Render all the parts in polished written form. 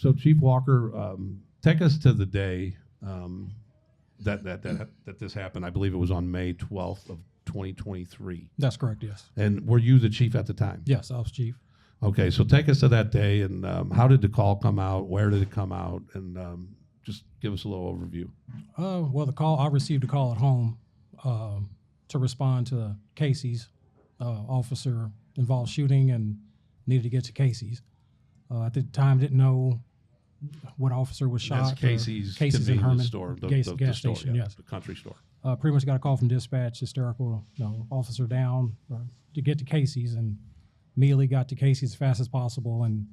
So Chief Walker, take us to the day that this happened. I believe it was on May 12th of 2023. That's correct, yes. And were you the chief at the time? Yes, I was chief. Okay, so take us to that day, and how did the call come out? Where did it come out? And just give us a little overview. Well, I received a call at home to respond to Casey's officer involved shooting and needed to get to Casey's. At the time, didn't know what officer was shot. That's Casey's in Hermann store, the gas store, station, yeah, yes. the country store. Pretty much got a call from dispatch, hysterical, officer down to get to Casey's, and immediately got to Casey's as fast as possible, and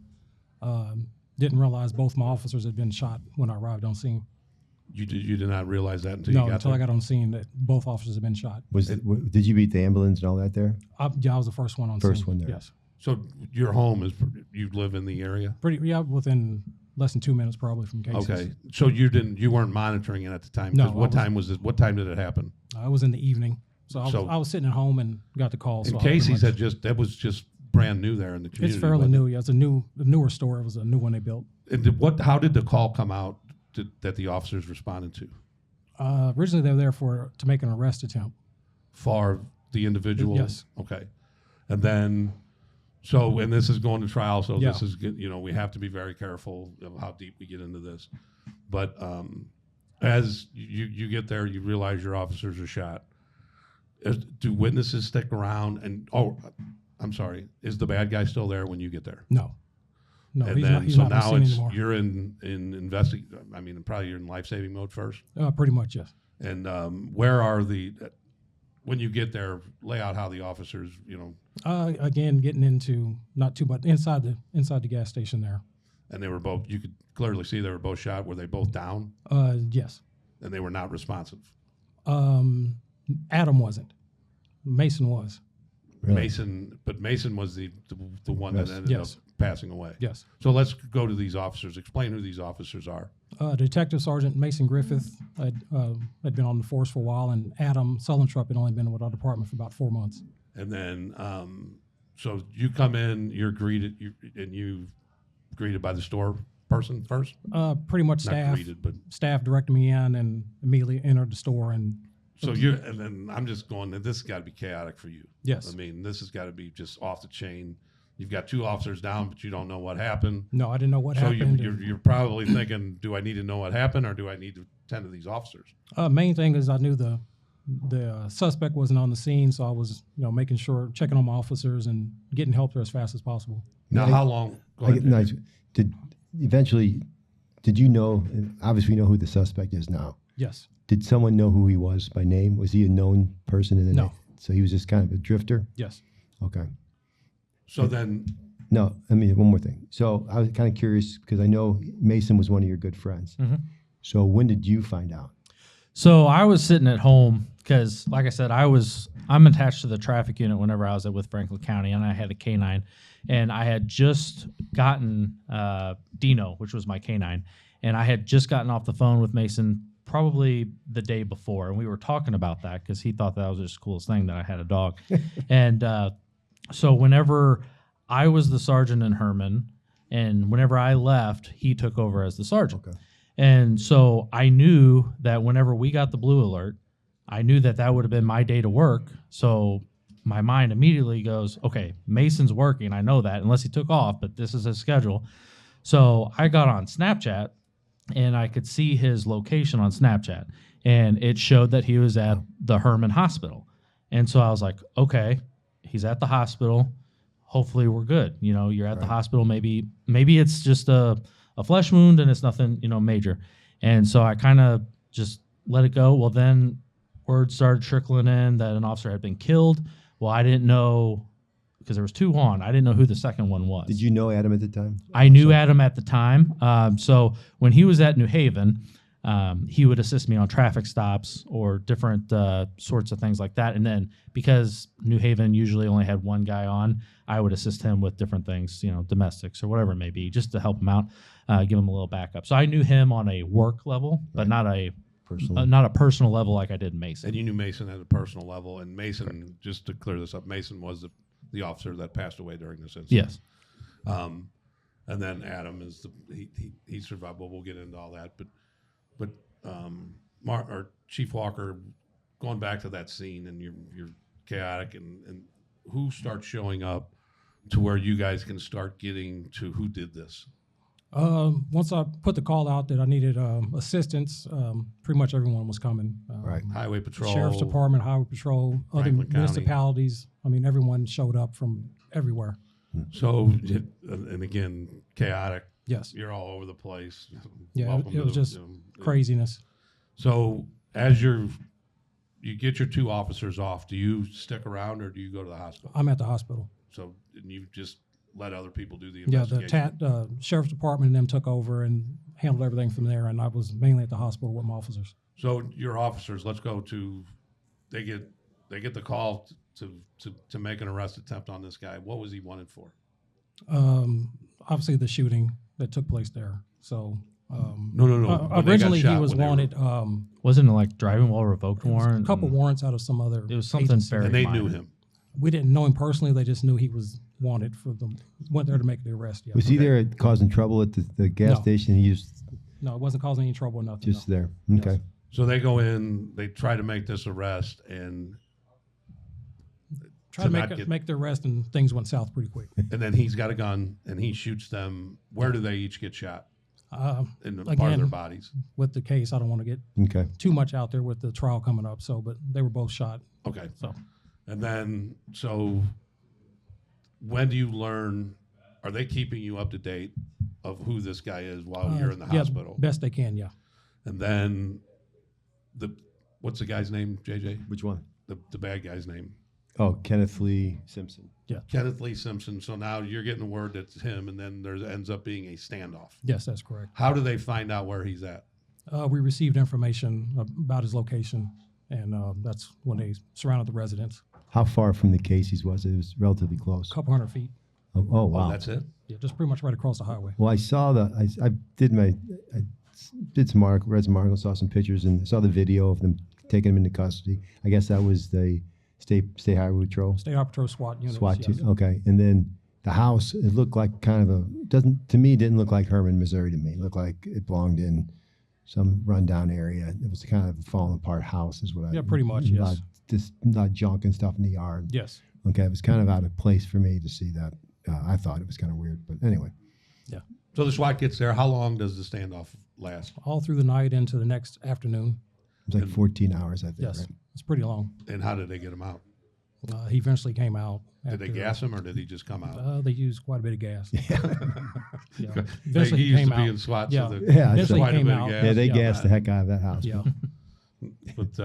didn't realize both my officers had been shot when I arrived on scene. You did not realize that until you got until there? I got on scene that both officers had been shot. Did you beat the ambulance and all that there? Yeah, I was the first one on scene. First one there. Yes. So your home is, you live in the area? Within less than 2 minutes probably from Casey's. Okay, so you weren't monitoring it at the time? No. 'Cause what time was it? What time did it happen? I was in the evening, so I was sitting at home and got the call. And So Casey's that was just brand new there in the community. it's fairly wasn't it? new. Yeah, it's a newer store. It was a new one they built. And how did the call come out that the officers responded to? Originally, they were there to make an arrest attempt. For the individual? Yes. Okay. And then, and this is going to trial, so Yeah. this is, we have to be very careful of how deep we get into this. But as you get there, you realize your officers are shot. Do witnesses stick around? And, I'm sorry, is the bad guy still there when you get there? No, And he's then, not. He's so not now on scene anymore. you're probably you're in life-saving mode first. Pretty much, yes. And where are when you get there, lay out how the officers, Again, getting into not too much inside the gas station there. and they were both, you could clearly see they were both shot. Were they both down? Yes. And they were not responsive. Adam wasn't. Mason was. Really? Mason was the one Yes. that ended Yes. up passing away. Yes. So let's go to these officers. Explain who these officers are. Detective Sergeant Mason Griffith had been on the force for a while, and Adam Sullentrop had only been with our department for about 4 months. And then, so you come in, you're greeted, you greeted by the store person first? Pretty much Not staff. greeted, but Staff directed me in and immediately entered the store, and so and then I'm just going, this has got to be chaotic for you. yes. I mean, this has got to be just off the chain. You've got two officers down, but you don't know what happened. No, I didn't know what So happened. you're probably thinking, do I need to know what happened, or do I need to tend to these officers? Main thing is I knew the suspect wasn't on the scene, so I was making sure, checking on my officers and getting help there as fast as possible. Now, how long? Go ahead. Nice. Did you know? Obviously, we know who the suspect is now. Yes. Did someone know who he was by name? Was he a known person in the No. So he was just kind of a drifter. Yes. Okay. So then, No, I mean one more thing. So I was kind of curious because I know Mason was one of your good friends. Mm-hmm. So when did you find out? So I was sitting at home because, like I said, I'm attached to the traffic unit whenever I was with Franklin County, and I had a K9, and I had just gotten Dino, which was my K9, and I had just gotten off the phone with Mason probably the day before, and we were talking about that because he thought that was just the coolest thing that I had a dog. And so whenever I was the sergeant in Hermann, and whenever I left, he took over as the sergeant. Okay. And so I knew that whenever we got the blue alert, I knew that would have been my day to work. So my mind immediately goes, okay, Mason's working. I know that, unless he took off, but this is his schedule. So I got on Snapchat, and I could see his location on Snapchat, and it showed that he was at the Hermann hospital. And so I was like, okay, he's at the hospital. Hopefully we're good. You're at the hospital. Maybe it's just a flesh wound and it's nothing, major. And so I kind of just let it go. Well, then word started trickling in that an officer had been killed. Well, I didn't know, because there was two on. I didn't know who the second one was. Did you know Adam at the time? I knew Adam at the time. So when he was at New Haven, he would assist me on traffic stops or different sorts of things like that. And then because New Haven usually only had one guy on, I would assist him with different things, domestics or whatever it may be, just to help him out, give him a little backup. So I knew him on a work level, but not a personal level like I did Mason. and you knew Mason at a personal level, and Mason, just to clear this up, Mason was the officer that passed away during this incident. Yes. and then Adam is he survived. But we'll get into all that. But or Chief Walker, going back to that scene, and you're chaotic, and who starts showing up to where you guys can start getting to who did this. Once I put the call out that I needed assistance, pretty much everyone was coming. Right. Highway Patrol, Sheriff's Department, Highway Patrol, other Franklin County. municipalities. I mean, everyone showed up from everywhere. So, and again, chaotic. Yes. You're all over the place. Yeah, Welcome it was to, just you know, craziness. So, as you get your 2 officers off, do you stick around or do you go to the hospital? I'm at the hospital. So, and you just let other people do the Yeah, investigation. the Sheriff's Department and them took over and handled everything from there, and I was mainly at the hospital with my officers. So, your officers, let's go to. They get the call to make an arrest attempt on this guy. What was he wanted for? Obviously, the shooting that took place there. So No. When they got originally, he shot, was when they were- wanted. Wasn't it like driving while revoked It was warrant? a couple and warrants out of some other. It was something agency. very and they minor. knew him. We didn't know him personally. They just knew he was wanted for them. Went there to make the arrest. Yeah. Was he there causing trouble at the gas No. station? He just No, it wasn't causing any trouble or nothing. just no. there. Okay. So they go in, they try to make this arrest, and Try to not get- make the arrest, and things went south pretty quick. then he's got a gun and he shoots them. Where do they each get shot? In the part of Again, their bodies. with the case, I don't want to get Okay. too much out there with the trial coming up. So, but they were both shot. Okay. So And then, so when do you learn? Are they keeping you up to date of who this guy is while you're in the yeah, hospital? best they can. Yeah. And then what's the guy's name, JJ? Which one? The bad guy's name. Oh, Kenneth Lee Simpson. Kenneth Lee Simpson. So now you're getting word that it's him, and then there ends up being a standoff. Yes, that's correct. How do they find out where he's at? We received information about his location, and that's when they surrounded the residence. How far from the Casey's was it? It was relatively close. A couple hundred feet. Oh, Oh, wow. that's it? Yeah, just pretty much right across the highway. Well, I saw I did some read some articles, saw some pictures, and saw the video of them taking him into custody. I guess that was the state highway patrol. State Highway Patrol SWAT unit. SWAT yes. team. Okay, and then the house. It looked like kind of didn't look like Hermann, Missouri to me. It looked like it belonged in some rundown area. It was kind of a falling apart house, is what I. Yeah, pretty much, yes. Just not junk and stuff in the yard. Yes. Okay, it was kind of out of place for me to see that. I thought it was kind of weird, but anyway. So the SWAT gets there. How long does the standoff last? All through the night into the next afternoon. It was like 14 hours, I think. Yes. Right? It's pretty long. And how did they get him out? He eventually came out. Did they gas him or did he just come out? They used quite a bit of gas. Yeah. He Eventually used came to be out. in SWAT, Yeah. so that Yeah, Eventually quite a came bit of out. gas. Yeah, they Yeah. gassed the heck out of that house. Yeah. But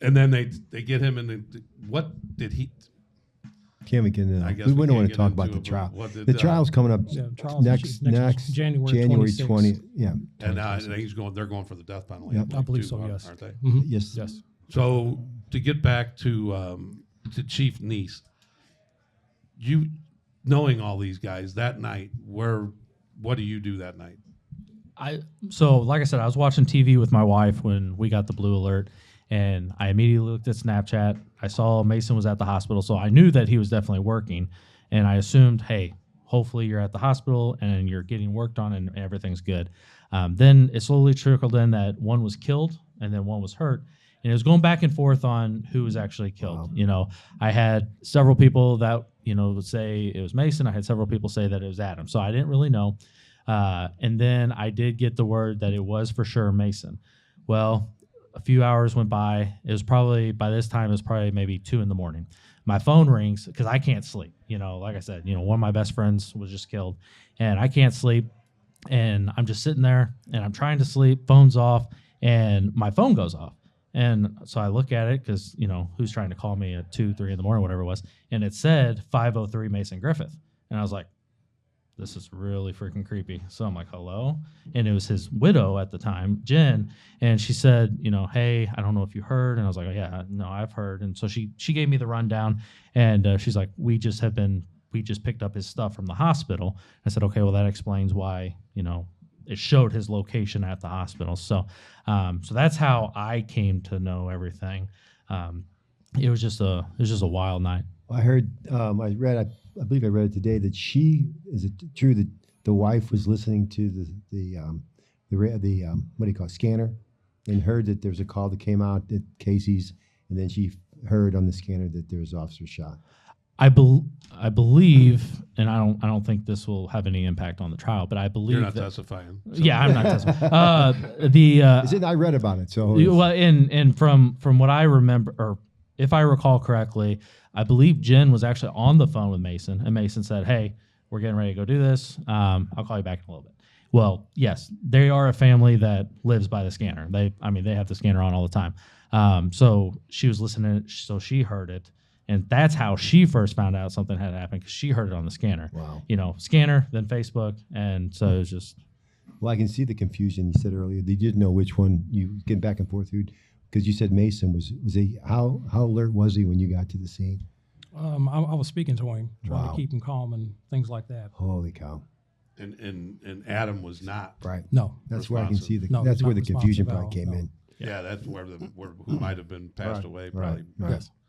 and then they get him in. What did he? We guess we we wouldn't can't want to get talk into about the it, but trial. what did, The trial's coming up Yeah, trial's next January January 26th. 20. Yeah. And he's going. They're going for the death penalty. Yep. I believe too, so, yes. Aren't they? Mhm. Yes. Yes. So to get back to Chief Neace, you knowing all these guys that night, what do you do that night? So like I said, I was watching TV with my wife when we got the blue alert, and I immediately looked at Snapchat. I saw Mason was at the hospital, so I knew that he was definitely working, and I assumed, hey, hopefully you're at the hospital and you're getting worked on and everything's good. Then it slowly trickled in that one was killed and then one was hurt. And it was going back and forth on who was actually killed. Wow. You know, I had several people that, would say it was Mason. I had several people say that it was Adam. So I didn't really know. And then I did get the word that it was for sure Mason. Well, a few hours went by. It was probably, by this time, it was probably maybe 2 a.m. My phone rings because I can't sleep. Like I said, one of my best friends was just killed and I can't sleep. And I'm just sitting there and I'm trying to sleep, phone's off, and my phone goes off. And so I look at it because, who's trying to call me at 2, 3 a.m, whatever it was. And it said 503 Mason Griffith. And I was like, this is really freaking creepy. So I'm like, hello? And it was his widow at the time, Jen. And she said, hey, I don't know if you heard. And I was like, oh, yeah, no, I've heard. And so she gave me the rundown. And she's like, we just picked up his stuff from the hospital. I said, okay, well, that explains why, it showed his location at the hospital. So so that's how I came to know everything. It was just a wild night. I heard, I believe I read it today that is it true that the wife was listening to the what do you call it, scanner, and heard that there's a call that came out at Casey's, and then she heard on the scanner that there was officer shot. I believe, and I don't think this will have any impact on the trial, but I believe You're not that, testifying. Yeah, I'm not testifying. I read about it, so Well, and from what I remember, or if I recall correctly, I believe Jen was actually on the phone with Mason, and Mason said, "Hey, we're getting ready to go do this. I'll call you back in a little bit." Well, yes, they are a family that lives by the scanner. They have the scanner on all the time. So she was listening, so she heard it, and that's how she first found out something had happened, because she heard it on the scanner. Wow. Scanner, then Facebook, and so it was just. Well, I can see the confusion. You said earlier they didn't know which one you get back and forth through, because you said Mason was he how alert was he when you got to the scene? I was speaking to him, trying Wow. to keep him calm and things like that. Holy cow! And Adam was not. Right. No, That's where I can see the. No, that's he's where not the confusion responsive probably at all, came no. in. Yeah, that's where who might have been passed away. Right. Probably. Right. Yes.